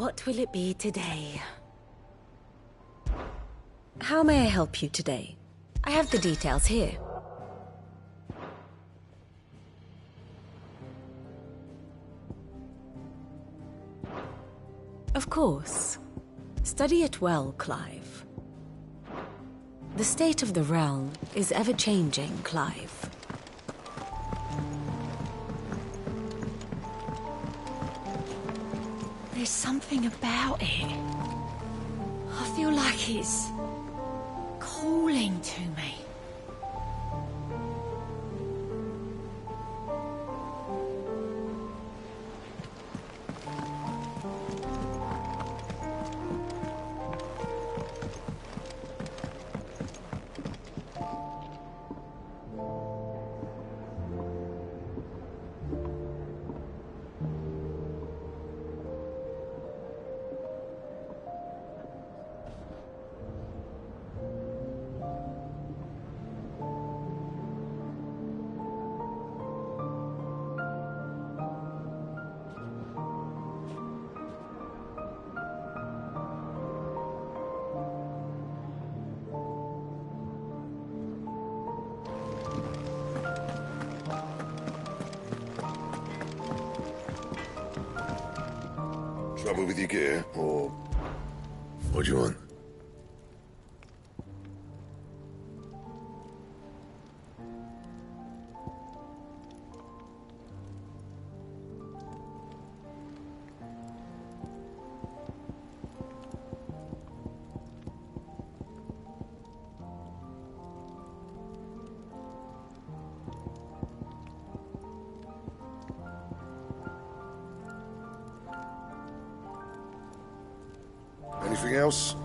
What will it be today? How may I help you today? I have the details here. Of course. Study it well, Clive. The state of the realm is ever-changing, Clive. There's something about it. I feel like it's calling to me. Trouble with your gear, or what do you want? Anything else?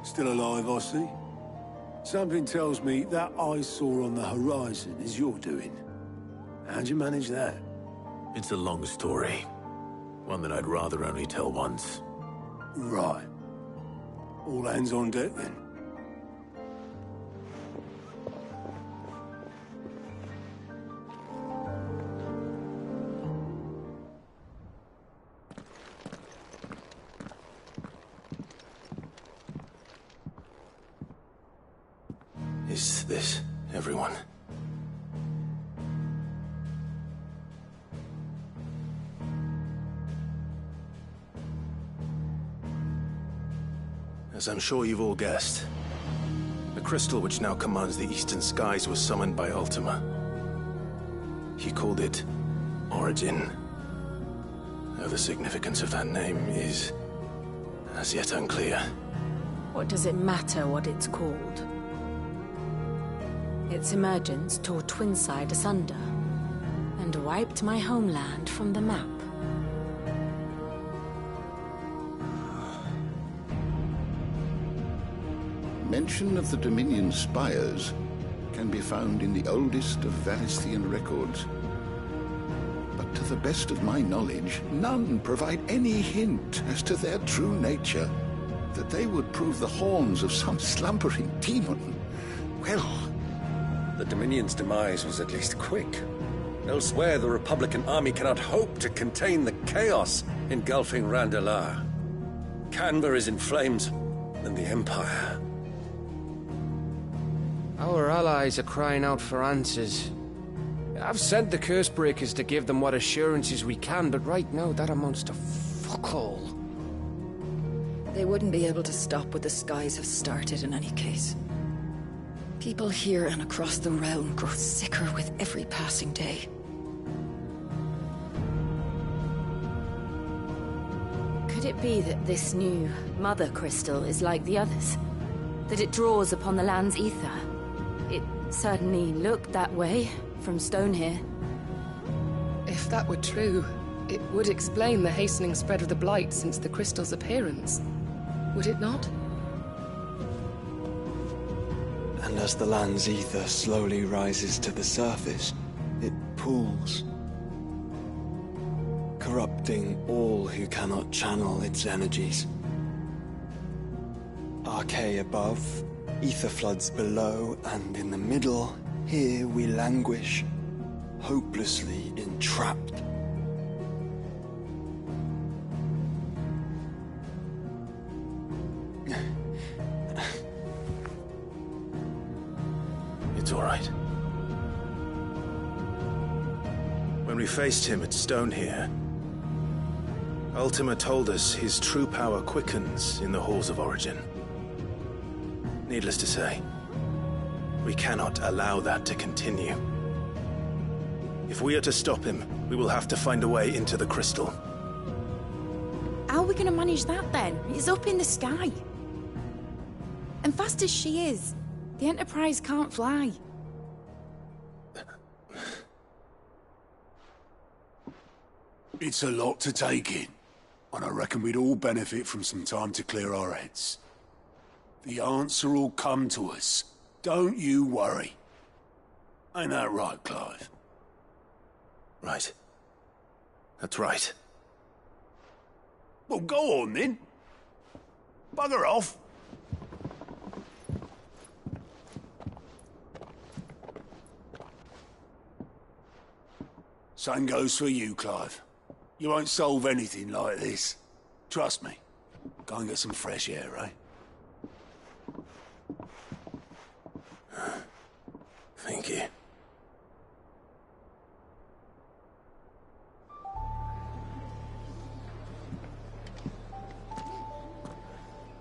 Still alive, I see. Something tells me that eyesore on the horizon is your doing. How'd you manage that? It's a long story. One that I'd rather only tell once. Right. All hands on deck, then. Is this everyone? As I'm sure you've all guessed, the crystal which now commands the eastern skies was summoned by Ultima. He called it Origin. Though the significance of that name is as yet unclear. What does it matter what it's called? Its emergence tore Twinside asunder, and wiped my homeland from the map. Mention of the Dominion spires can be found in the oldest of Varisthian records. But to the best of my knowledge, none provide any hint as to their true nature. That they would prove the horns of some slumbering demon. Well, the Dominion's demise was at least quick. Elsewhere, the Republican army cannot hope to contain the chaos engulfing Randalar. Canberra is in flames, and the Empire. Our allies are crying out for answers. I've sent the curse breakers to give them what assurances we can, but right now that amounts to fuck all. They wouldn't be able to stop what the skies have started in any case. People here and across the realm grow sicker with every passing day. Could it be that this new Mother Crystal is like the others? That it draws upon the land's ether? It certainly looked that way from stone here. If that were true, it would explain the hastening spread of the Blight since the crystal's appearance. Would it not? And as the land's ether slowly rises to the surface, it pools, corrupting all who cannot channel its energies. Archay above, ether floods below, and in the middle, here we languish, hopelessly entrapped. It's all right. When we faced him at Stone here, Ultima told us his true power quickens in the halls of Origin. Needless to say, we cannot allow that to continue. If we are to stop him, we will have to find a way into the crystal. How are we going to manage that then? It's up in the sky. And fast as she is, the Enterprise can't fly. It's a lot to take in, and I reckon we'd all benefit from some time to clear our heads. The answer will come to us. Don't you worry. Ain't that right, Clive? Right. That's right. Well, go on then. Bugger off. Same goes for you, Clive. You won't solve anything like this. Trust me. Go and get some fresh air, eh? Thank you.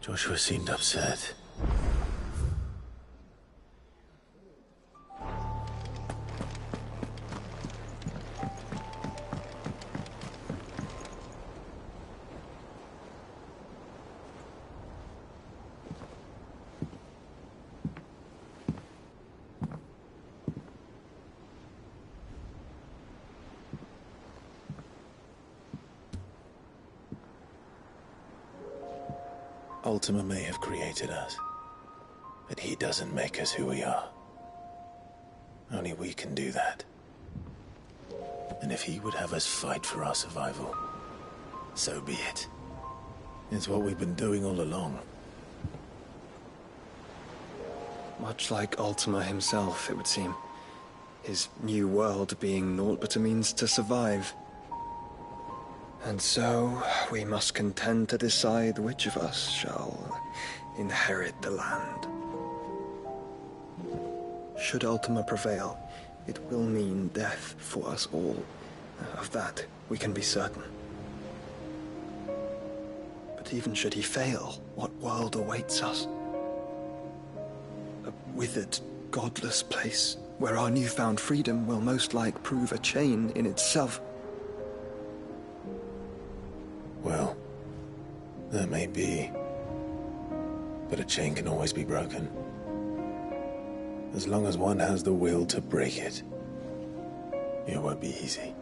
Joshua seemed upset. Ultima may have created us, but he doesn't make us who we are. Only we can do that. And if he would have us fight for our survival, so be it. It's what we've been doing all along. Much like Ultima himself, it would seem. His new world being naught but a means to survive. And so, we must contend to decide which of us shall inherit the land. Should Ultima prevail, it will mean death for us all. Of that, we can be certain. But even should he fail, what world awaits us? A withered, godless place, where our newfound freedom will most like prove a chain in itself. Well, that may be. But a chain can always be broken. As long as one has the will to break it. It won't be easy.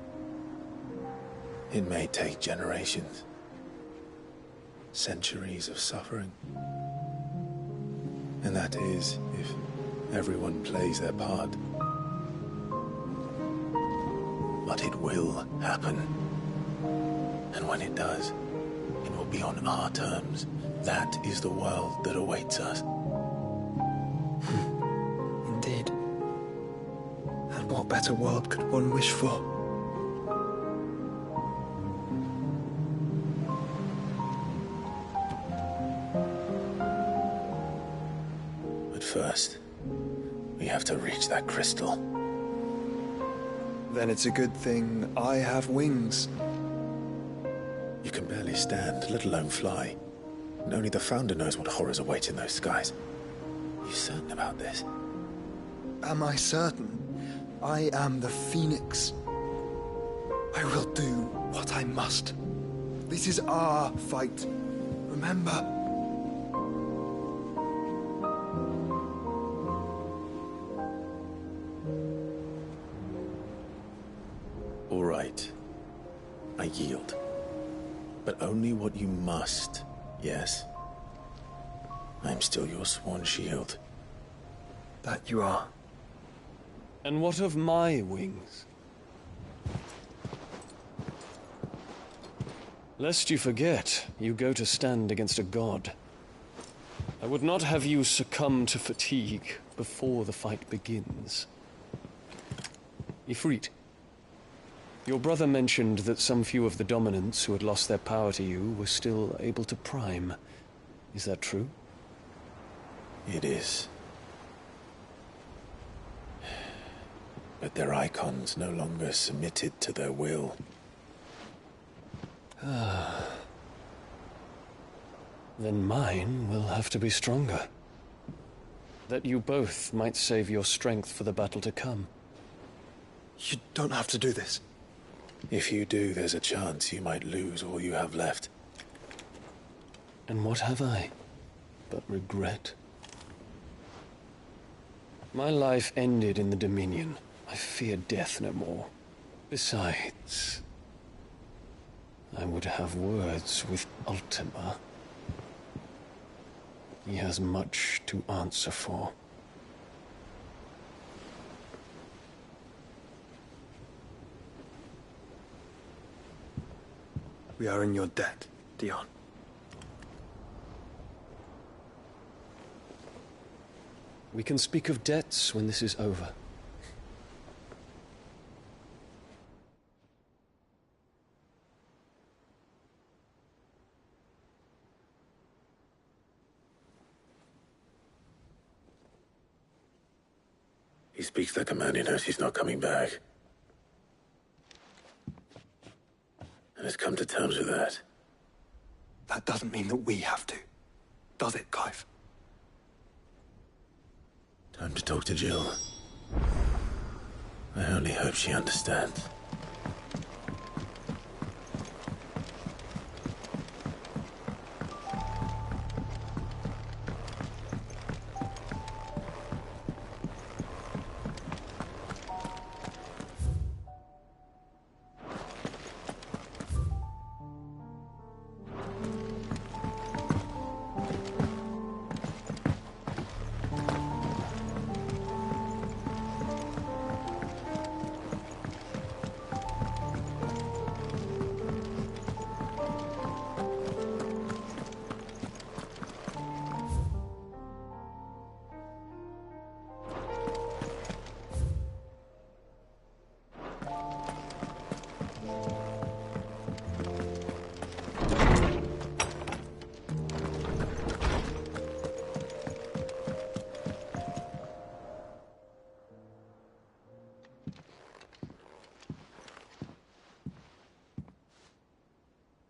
It may take generations. Centuries of suffering. And that is, if everyone plays their part. But it will happen. And when it does, it will be on our terms. That is the world that awaits us. Indeed. And what better world could one wish for? But first, we have to reach that crystal. Then it's a good thing I have wings. You can barely stand, let alone fly. And only the Founder knows what horrors await in those skies. You certain about this? Am I certain? I am the Phoenix. I will do what I must. This is our fight. Remember? All right. I yield. But only what you must, yes? I am still your sworn shield. That you are. And what of my wings? Lest you forget, you go to stand against a god. I would not have you succumb to fatigue before the fight begins. Ifrit, your brother mentioned that some few of the dominants who had lost their power to you were still able to prime. Is that true? It is. But their icons no longer submitted to their will. Then mine will have to be stronger. That you both might save your strength for the battle to come. You don't have to do this. If you do, there's a chance you might lose all you have left. And what have I but regret? My life ended in the Dominion. I fear death no more. Besides, I would have words with Ultima. He has much to answer for. We are in your debt, Dion. We can speak of debts when this is over. He speaks like a man who knows he's not coming back. And has come to terms with that. That doesn't mean that we have to, does it, Clive? Time to talk to Jill. I only hope she understands.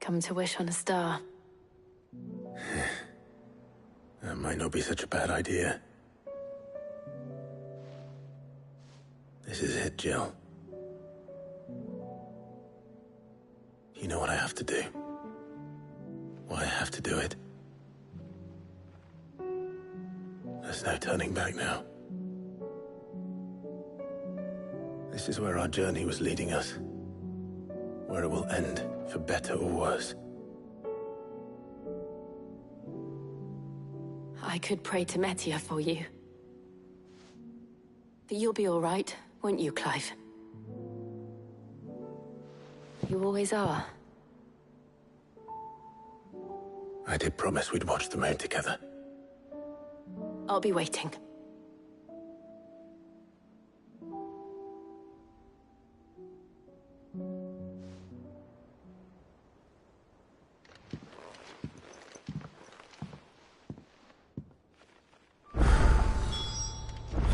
Come to wish on a star. That might not be such a bad idea. This is it, Jill. You know what I have to do. Why I have to do it. There's no turning back now. This is where our journey was leading us. Where it will end, for better or worse. I could pray to Metia for you. But you'll be all right, won't you, Clive? You always are. I did promise we'd watch the moon together. I'll be waiting.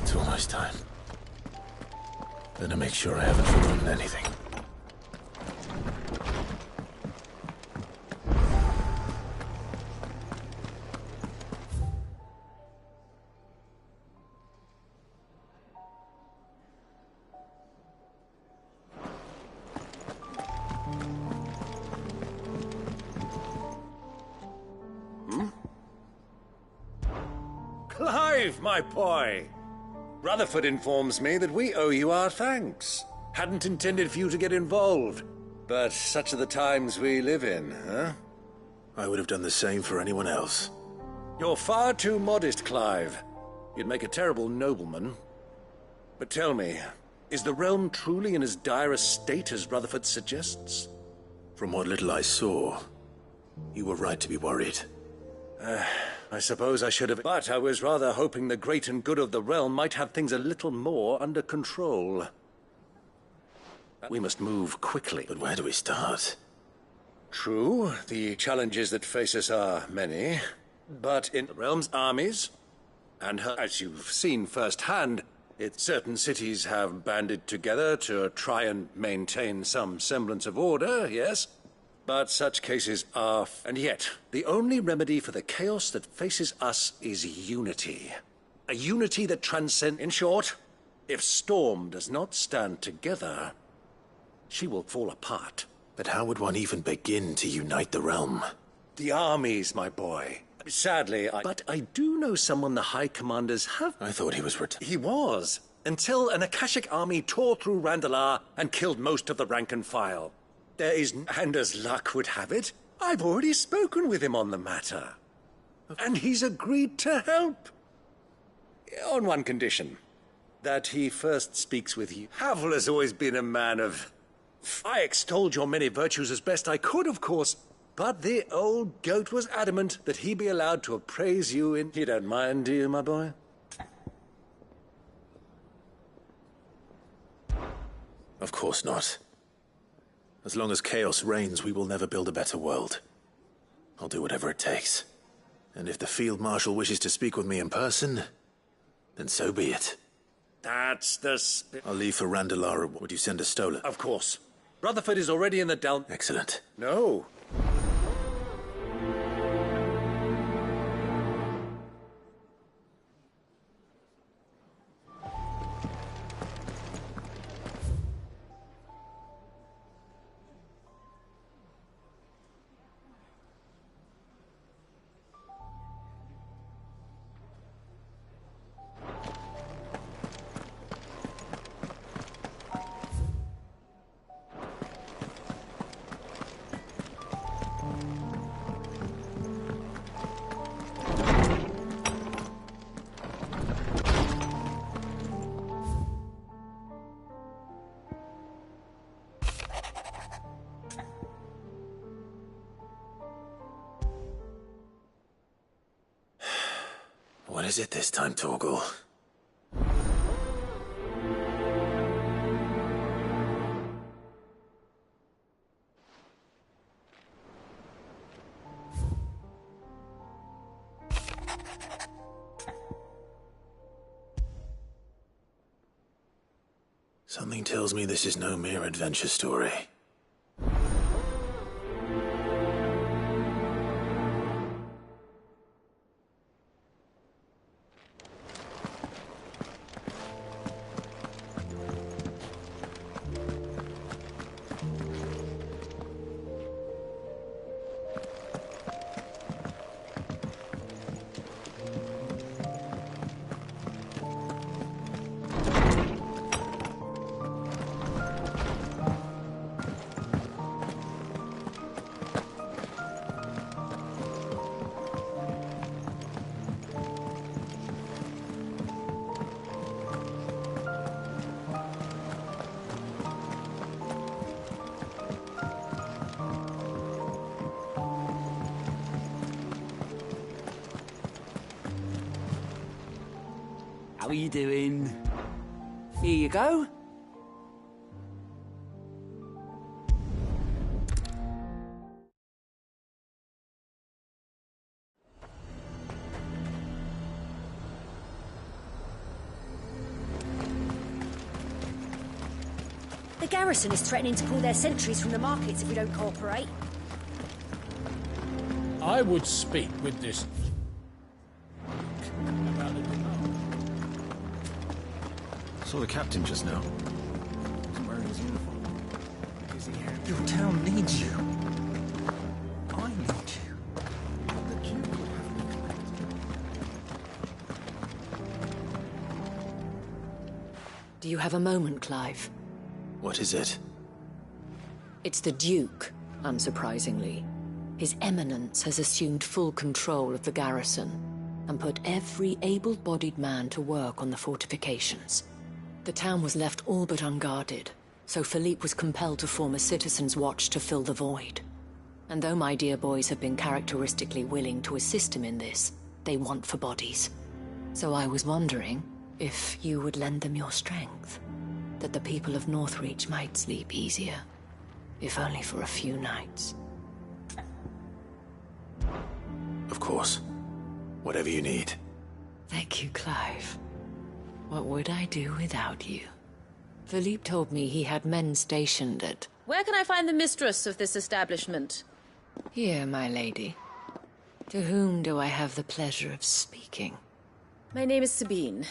It's almost time. Better make sure I haven't forgotten anything. Clive, my boy! Rutherford informs me that we owe you our thanks. Hadn't intended for you to get involved, but such are the times we live in, huh? I would have done the same for anyone else. You're far too modest, Clive. You'd make a terrible nobleman. But tell me, is the realm truly in as dire a state as Rutherford suggests? From what little I saw, you were right to be worried. I suppose I should have, but I was rather hoping the great and good of the realm might have things a little more under control. We must move quickly. But where do we start? True, the challenges that face us are many, but in the realm's armies, and as you've seen firsthand, certain cities have banded together to try and maintain some semblance of order, yes? But such cases are... And yet, the only remedy for the chaos that faces us is unity. A unity that transcends... In short, if Storm does not stand together, she will fall apart. But how would one even begin to unite the realm? The armies, my boy. Sadly, But I do know someone the High Commanders have... I thought he was He was, until an Akashic army tore through Randalar and killed most of the rank and file. And as luck would have it, I've already spoken with him on the matter. And he's agreed to help. On one condition. That he first speaks with you. Havel has always been a man of... I extolled your many virtues as best I could, of course, but the old goat was adamant that he be allowed to appraise you in... You don't mind, do you, my boy? Of course not. As long as chaos reigns, we will never build a better world. I'll do whatever it takes. And if the Field Marshal wishes to speak with me in person, then so be it. That's the I'll leave for Randalar. Would you send a Stola? Of course. Rutherford is already in the Dal... Excellent. No. What is it this time, Torgal? Something tells me this is no mere adventure story. How are you doing? Here you go. The garrison is threatening to pull their sentries from the markets if we don't cooperate. I would speak with this. Saw the captain just now. He's wearing his uniform. Is he here? Your town needs you. I need you. The Duke would have me Do you have a moment, Clive? What is it? It's the Duke, unsurprisingly. His Eminence has assumed full control of the garrison and put every able-bodied man to work on the fortifications. The town was left all but unguarded, so Philippe was compelled to form a citizens' watch to fill the void. And though my dear boys have been characteristically willing to assist him in this, they want for bodies. So I was wondering if you would lend them your strength, that the people of Northreach might sleep easier, if only for a few nights. Of course. Whatever you need. Thank you, Clive. What would I do without you? Philippe told me he had men stationed at... Where can I find the mistress of this establishment? Here, my lady. To whom do I have the pleasure of speaking? My name is Sabine,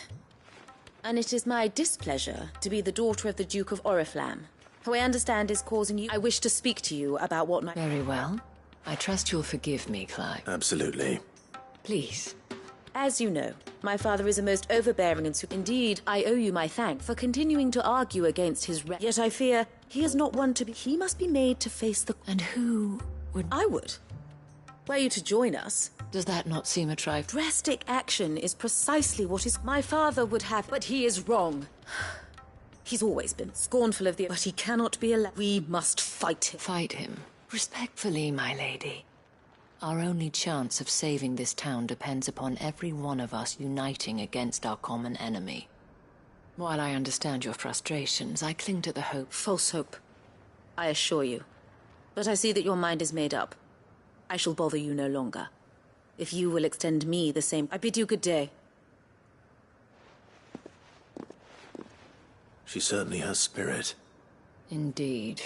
and it is my displeasure to be the daughter of the Duke of Oriflamme, who I understand is causing you... I wish to speak to you about what my... Very well. I trust you'll forgive me, Clive. Absolutely. Please. As you know, my father is a most overbearing and... Indeed, I owe you my thanks for continuing to argue against his... Yet I fear he is not one to be... He must be made to face the... And who would... I would. Were you to join us... Does that not seem a trifle? Drastic action is precisely what is... My father would have... But he is wrong. He's always been scornful of the... But he cannot be allowed... We must fight him. Fight him? Respectfully, my lady. Our only chance of saving this town depends upon every one of us uniting against our common enemy. While I understand your frustrations, I cling to the hope... False hope, I assure you. But I see that your mind is made up. I shall bother you no longer. If you will extend me the same... I bid you good day. She certainly has spirit. Indeed.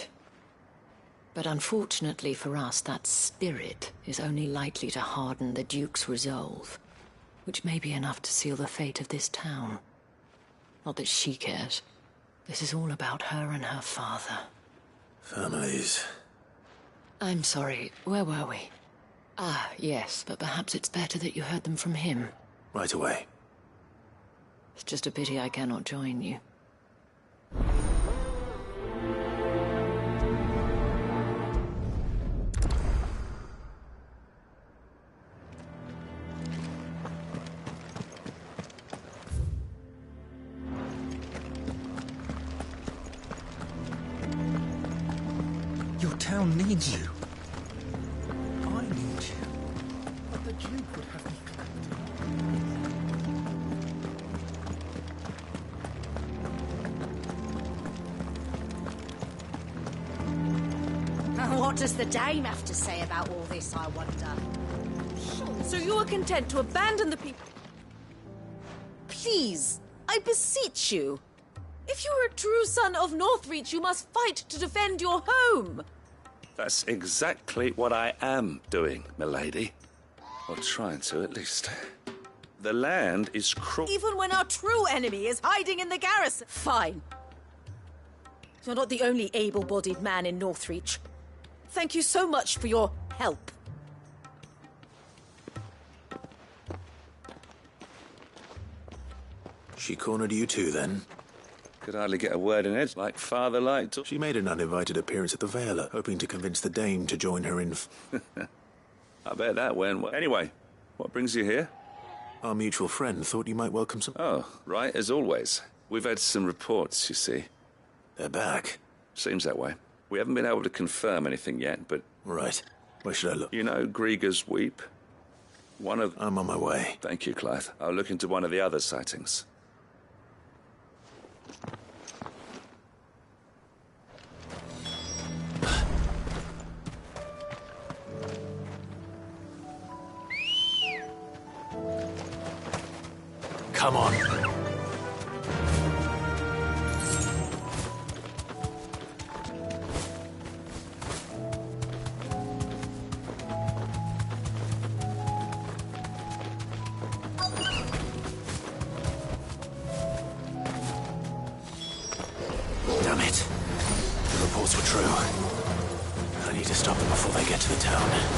But unfortunately for us, that spirit is only likely to harden the Duke's resolve, which may be enough to seal the fate of this town. Not that she cares. This is all about her and her father. Families. I'm sorry, where were we? Ah, yes, but perhaps it's better that you heard them from him. Right away. It's just a pity I cannot join you. Your town needs you. I need you. But the Duke would have me What does the dame have to say about all this, I wonder? So you are content to abandon the people... Please, I beseech you. If you are a true son of Northreach, you must fight to defend your home. That's exactly what I am doing, milady. Or trying to, at least. The land is cruel. Even when our true enemy is hiding in the garrison. Fine. You're not the only able-bodied man in Northreach. Thank you so much for your help. She cornered you too, then? Could hardly get a word in it, like father liked. She made an uninvited appearance at the Vale, hoping to convince the dame to join her in... I bet that went well. Anyway, what brings you here? Our mutual friend thought you might welcome some... Oh, right, as always. We've had some reports, you see. They're back. Seems that way. We haven't been able to confirm anything yet, but... Right. Where should I look? You know Grieger's Weep? One of... I'm on my way. Thank you, Clive. I'll look into one of the other sightings. Come on. town.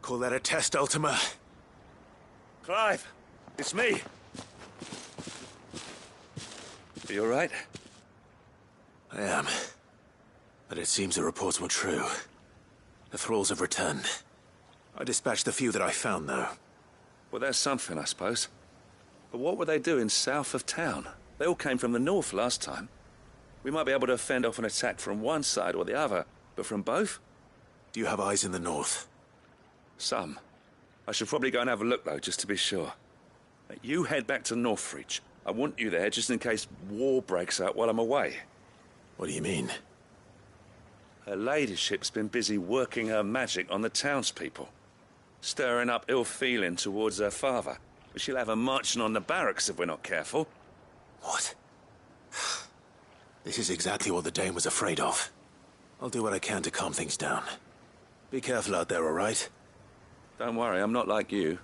Call that a test, Ultima? Clive, it's me. Are you all right? I am. But it seems the reports were true. The thralls have returned. I dispatched the few that I found, though. Well, that's something, I suppose. But what were they doing south of town? They all came from the north last time. We might be able to fend off an attack from one side or the other, but from both? Do you have eyes in the north? Some. I should probably go and have a look, though, just to be sure. You head back to Northreach. I want you there just in case war breaks out while I'm away. What do you mean? Her ladyship's been busy working her magic on the townspeople, stirring up ill feeling towards her father. But she'll have her marching on the barracks if we're not careful. What? This is exactly what the Dane was afraid of. I'll do what I can to calm things down. Be careful out there, all right? Don't worry, I'm not like you.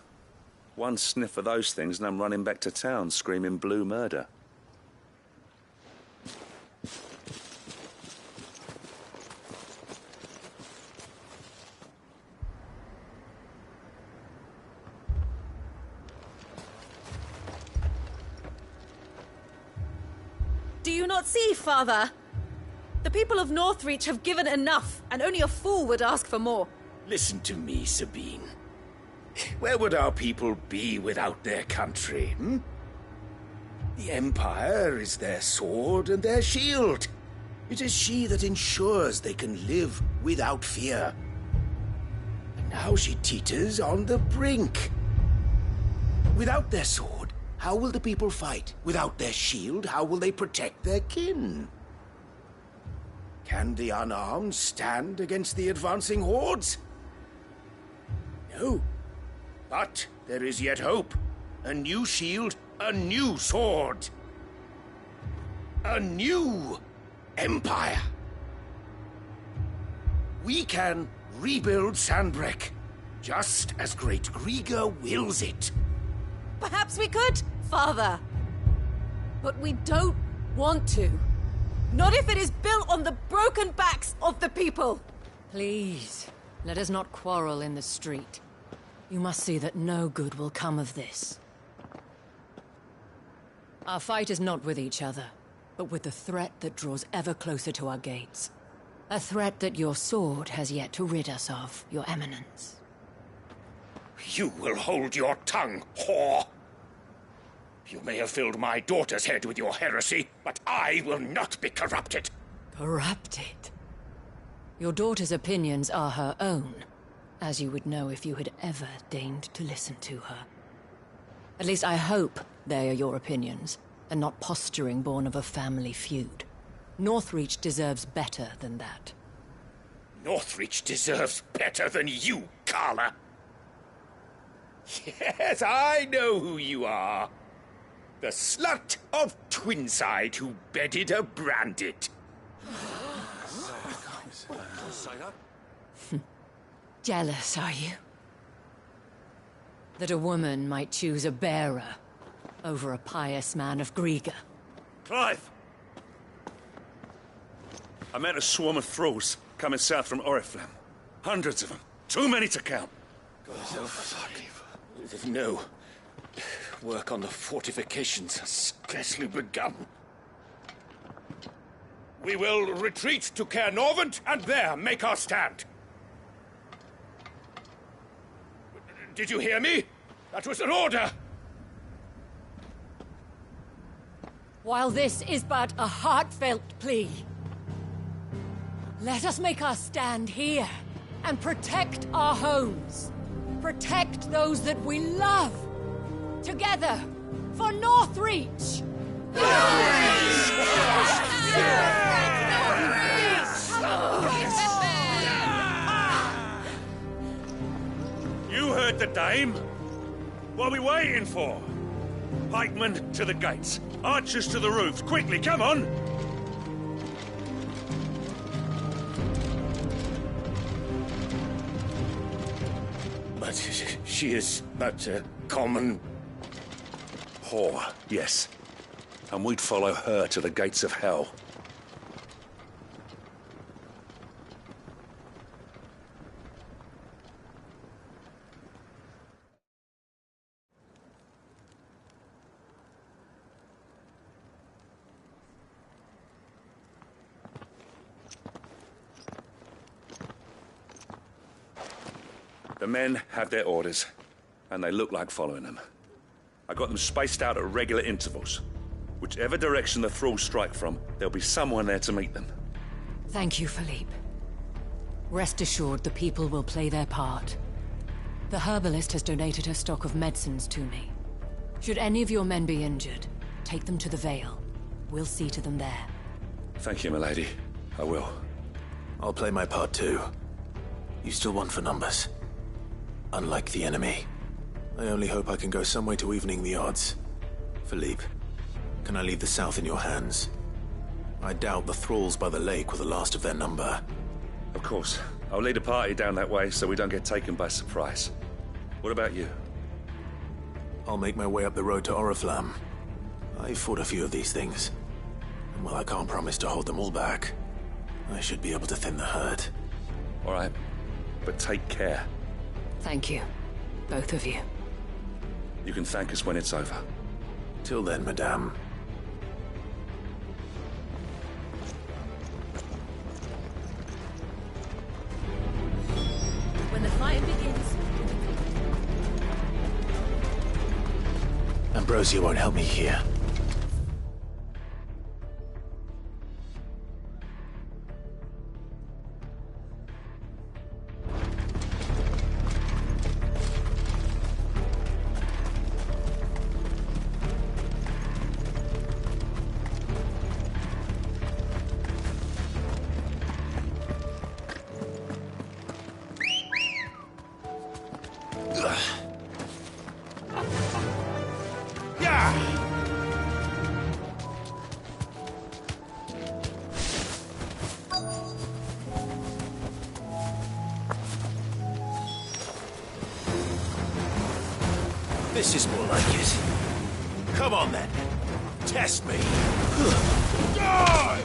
One sniff of those things and I'm running back to town screaming blue murder. Do you not see, Father? The people of Northreach have given enough, and only a fool would ask for more. Listen to me, Sabine. Where would our people be without their country, hmm? The Empire is their sword and their shield. It is she that ensures they can live without fear. And now she teeters on the brink. Without their sword, how will the people fight? Without their shield, how will they protect their kin? Can the unarmed stand against the advancing hordes? No. But there is yet hope. A new shield, a new sword. A new empire. We can rebuild Sanbreque, just as Great Griga wills it. Perhaps we could, Father. But we don't want to. Not if it is built on the broken backs of the people. Please, let us not quarrel in the street. You must see that no good will come of this. Our fight is not with each other, but with the threat that draws ever closer to our gates. A threat that your sword has yet to rid us of, Your Eminence. You will hold your tongue, whore! You may have filled my daughter's head with your heresy, but I will not be corrupted. Corrupted? Your daughter's opinions are her own, as you would know if you had ever deigned to listen to her. At least I hope they are your opinions, and not posturing born of a family feud. Northreach deserves better than that. Northreach deserves better than you, Carla. Yes, I know who you are. The slut of Twinside who bedded a Brandit. Jealous, are you? That a woman might choose a bearer over a pious man of Griga. Clive! I met a swarm of thralls coming south from Oriflamme. Hundreds of them. Too many to count. No. Work on the fortifications has scarcely begun. We will retreat to Caer Norvent and there make our stand. Did you hear me? That was an order! While this is but a heartfelt plea, let us make our stand here and protect our homes. Protect those that we love. Together, for Northreach! You heard the dame. What are we waiting for? Pikemen to the gates. Archers to the roofs. Quickly, come on! But she is but a common whore, yes. And we'd follow her to the gates of hell. The men have their orders, and they look like following them. I got them spaced out at regular intervals. Whichever direction the thralls strike from, there'll be someone there to meet them. Thank you, Philippe. Rest assured the people will play their part. The herbalist has donated her stock of medicines to me. Should any of your men be injured, take them to the Vale. We'll see to them there. Thank you, milady. I will. I'll play my part too. You still want for numbers. Unlike the enemy. I only hope I can go some way to evening the odds. Philippe, can I leave the south in your hands? I doubt the thralls by the lake were the last of their number. Of course. I'll lead a party down that way so we don't get taken by surprise. What about you? I'll make my way up the road to Oriflamme. I've fought a few of these things. And while I can't promise to hold them all back, I should be able to thin the herd. All right. But take care. Thank you. Both of you. You can thank us when it's over. Till then, madame. When fighting begins. Ambrosia won't help me here. This is more like it. Come on then. Test me. Die!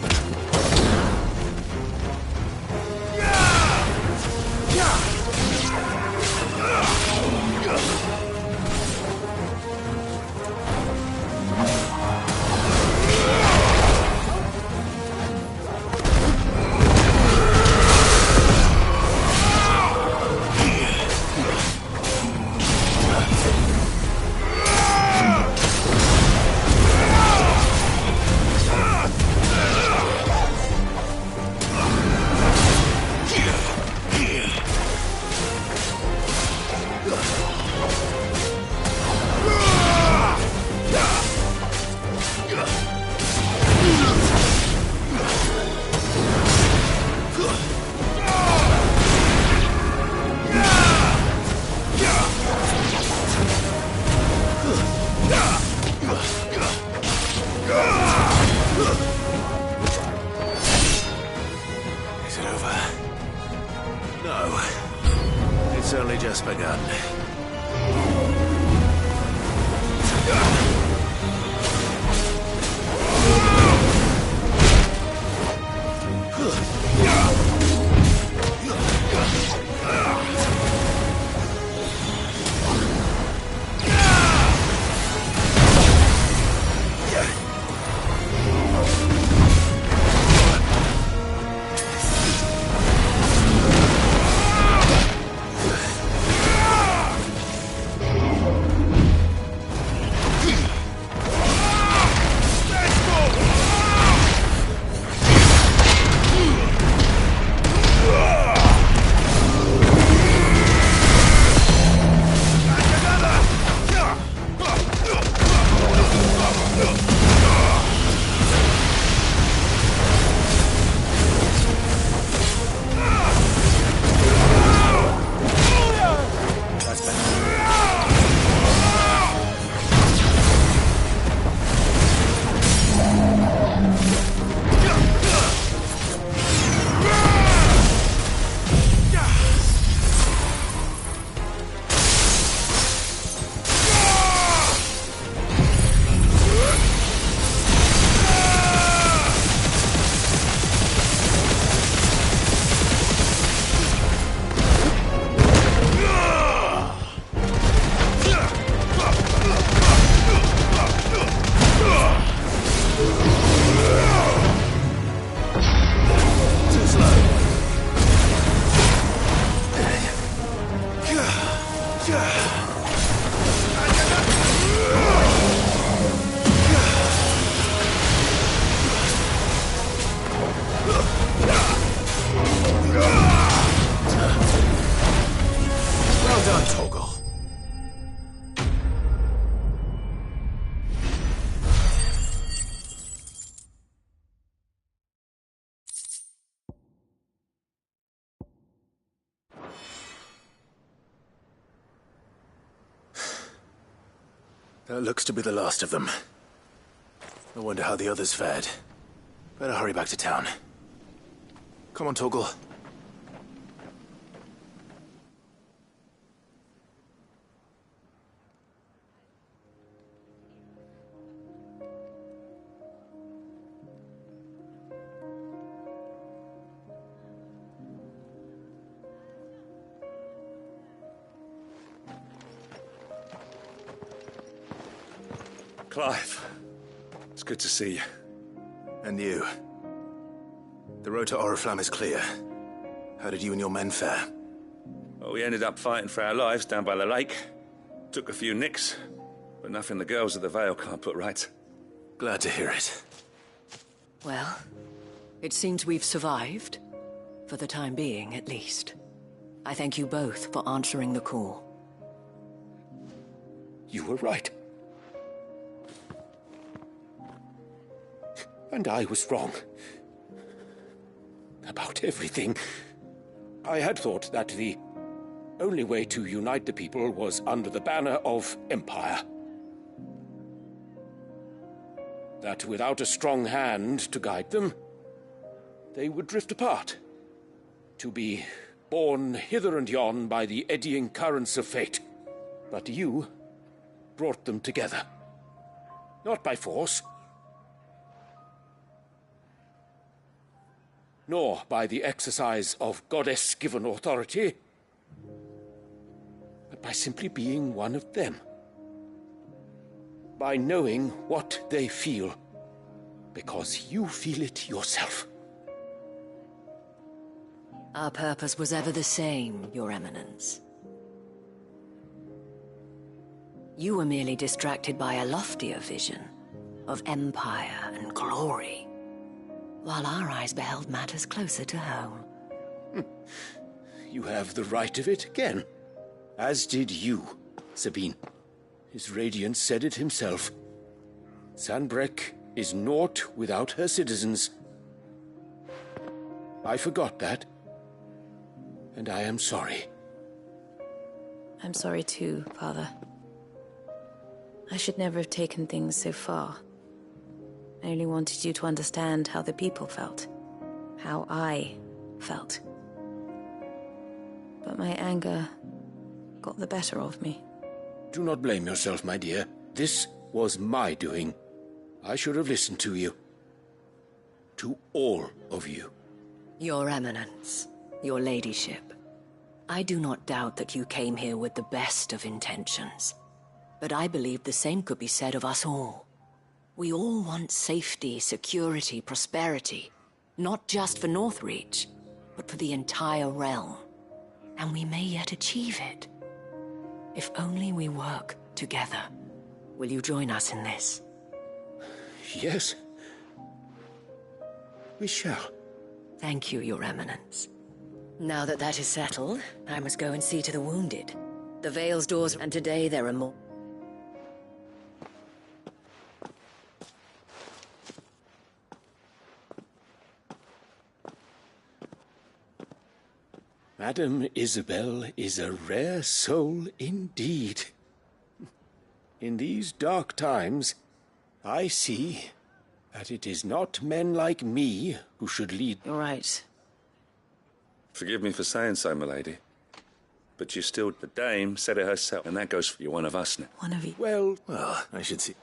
Is it over? No. It's only just begun. Well done, Torgal. That looks to be the last of them. I wonder how the others fared. Better hurry back to town. Come on, Torgal. Clive, it's good to see you. And you. The road to Oriflamme is clear. How did you and your men fare? Well, we ended up fighting for our lives down by the lake. Took a few nicks, but nothing the girls of the Vale can't put right. Glad to hear it. Well, it seems we've survived. For the time being, at least. I thank you both for answering the call. You were right. And I was wrong. About everything. I had thought that the only way to unite the people was under the banner of Empire. That without a strong hand to guide them, they would drift apart. To be borne hither and yon by the eddying currents of fate. But you brought them together. Not by force, nor by the exercise of goddess-given authority, but by simply being one of them. By knowing what they feel, because you feel it yourself. Our purpose was ever the same, Your Eminence. You were merely distracted by a loftier vision of empire and glory, while our eyes beheld matters closer to home. You have the right of it again. As did you, Sabine. His radiance said it himself. Sanbreque is naught without her citizens. I forgot that. And I am sorry. I'm sorry too, Father. I should never have taken things so far. I only wanted you to understand how the people felt. How I felt. But my anger got the better of me. Do not blame yourself, my dear. This was my doing. I should have listened to you. To all of you. Your Eminence, your Ladyship, I do not doubt that you came here with the best of intentions. But I believe the same could be said of us all. We all want safety, security, prosperity. Not just for Northreach, but for the entire realm. And we may yet achieve it. If only we work together. Will you join us in this? Yes. We shall. Thank you, Your Eminence. Now that that is settled, I must go and see to the wounded. The Vale's doors, and today there are more. Madame Isabel is a rare soul indeed. In these dark times, I see that it is not men like me who should lead. You're right. Forgive me for saying so, my lady. But you still... The dame said it herself, and that goes for you, one of us now. One of you. Well, I should see.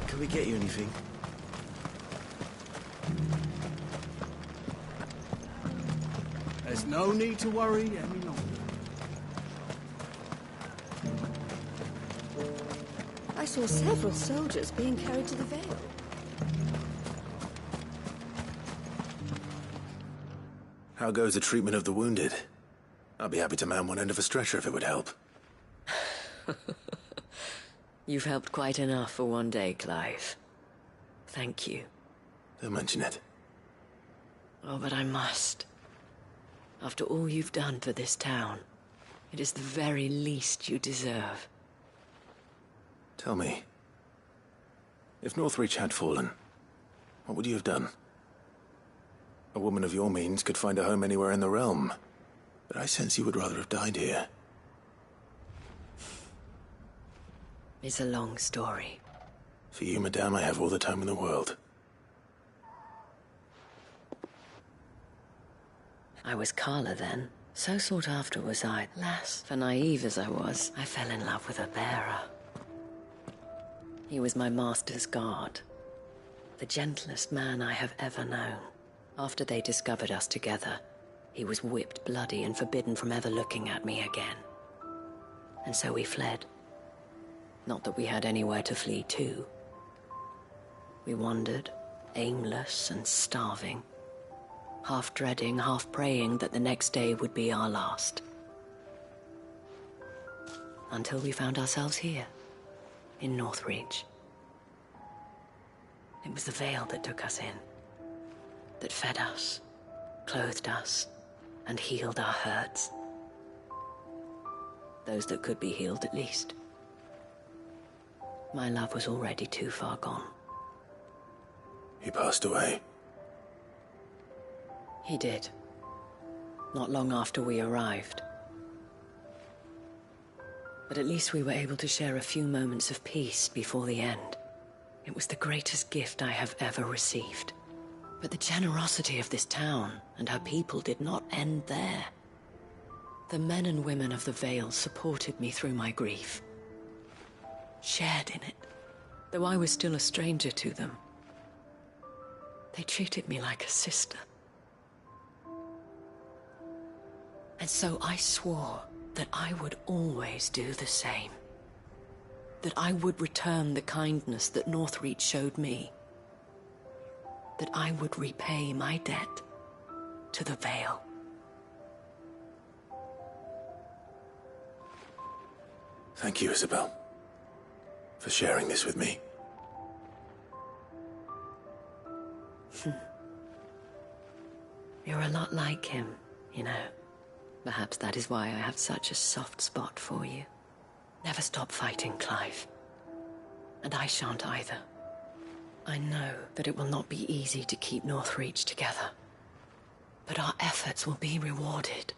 Can we get you anything? There's no need to worry any longer. I saw several soldiers being carried to the Vale. How goes the treatment of the wounded? I'll be happy to man one end of a stretcher if it would help. You've helped quite enough for one day, Clive. Thank you. Don't mention it. Oh, but I must. After all you've done for this town, it is the very least you deserve. Tell me, if Northreach had fallen, what would you have done? A woman of your means could find a home anywhere in the realm, but I sense you would rather have died here. It's a long story. For you, madame, I have all the time in the world. I was Carla then. So sought after was I. Alas, for naive as I was, I fell in love with a bearer. He was my master's guard. The gentlest man I have ever known. After they discovered us together, he was whipped bloody and forbidden from ever looking at me again. And so we fled. Not that we had anywhere to flee to. We wandered, aimless and starving, half dreading, half praying that the next day would be our last. Until we found ourselves here, in Northreach. It was the Veil that took us in, that fed us, clothed us, and healed our hurts. Those that could be healed, at least. My love was already too far gone. He passed away. He did. Not long after we arrived. But at least we were able to share a few moments of peace before the end. It was the greatest gift I have ever received. But the generosity of this town and her people did not end there. The men and women of the Veil supported me through my grief. Shared in it, though I was still a stranger to them. They treated me like a sister. And so I swore that I would always do the same. That I would return the kindness that Northreach showed me. That I would repay my debt to the Veil. Thank you, Isabel, for sharing this with me. You're a lot like him, you know. Perhaps that is why I have such a soft spot for you. Never stop fighting, Clive. And I shan't either. I know that it will not be easy to keep Northreach together. But our efforts will be rewarded.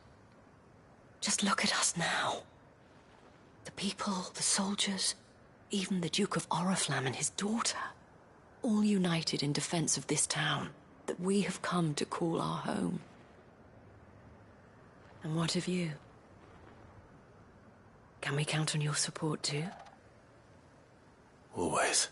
Just look at us now. The people, the soldiers, even the Duke of Oriflamme and his daughter, all united in defense of this town that we have come to call our home. And what of you? Can we count on your support too? Always.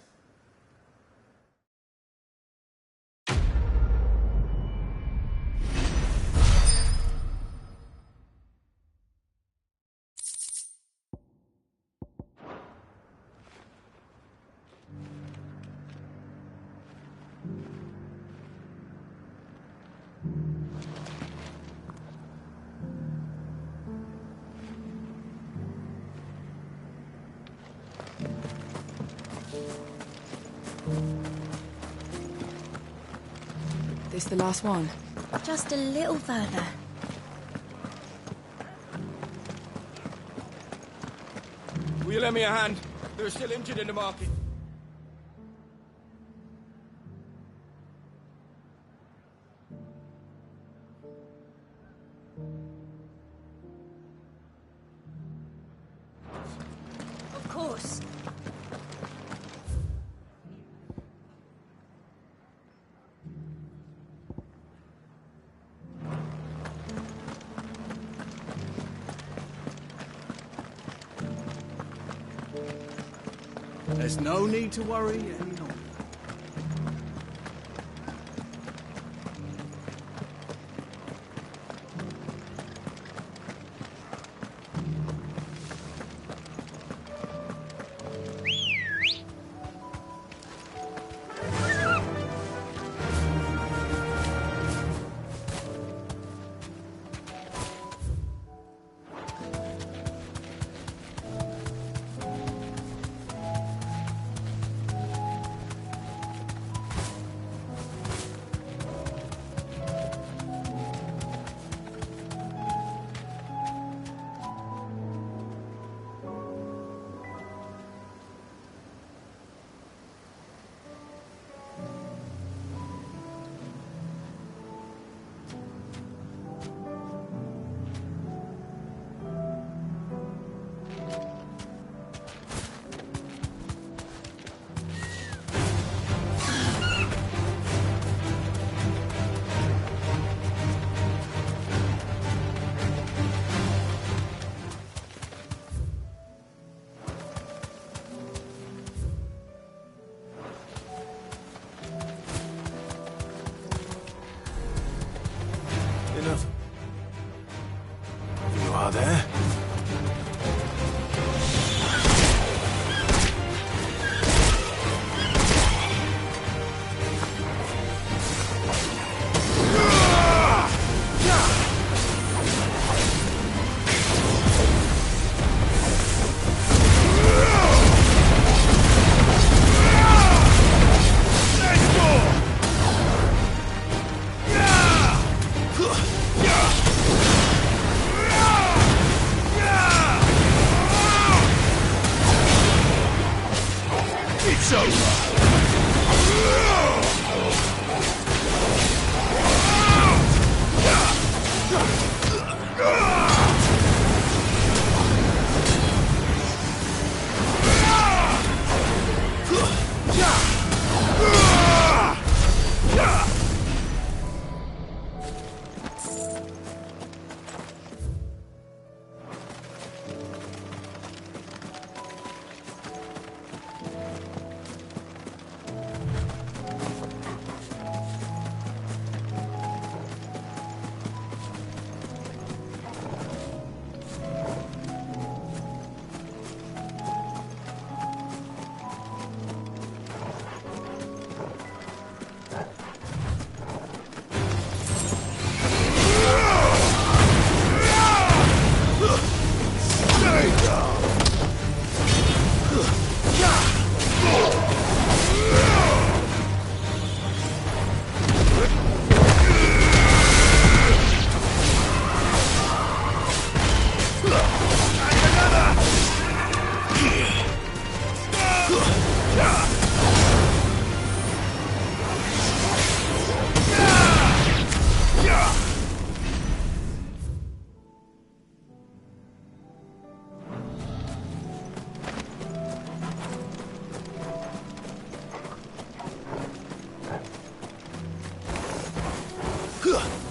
This the last one? Just a little further. Will you lend me a hand? There are still injured in the market. Of course. There's no need to worry any longer. Enough. You are there? Huh.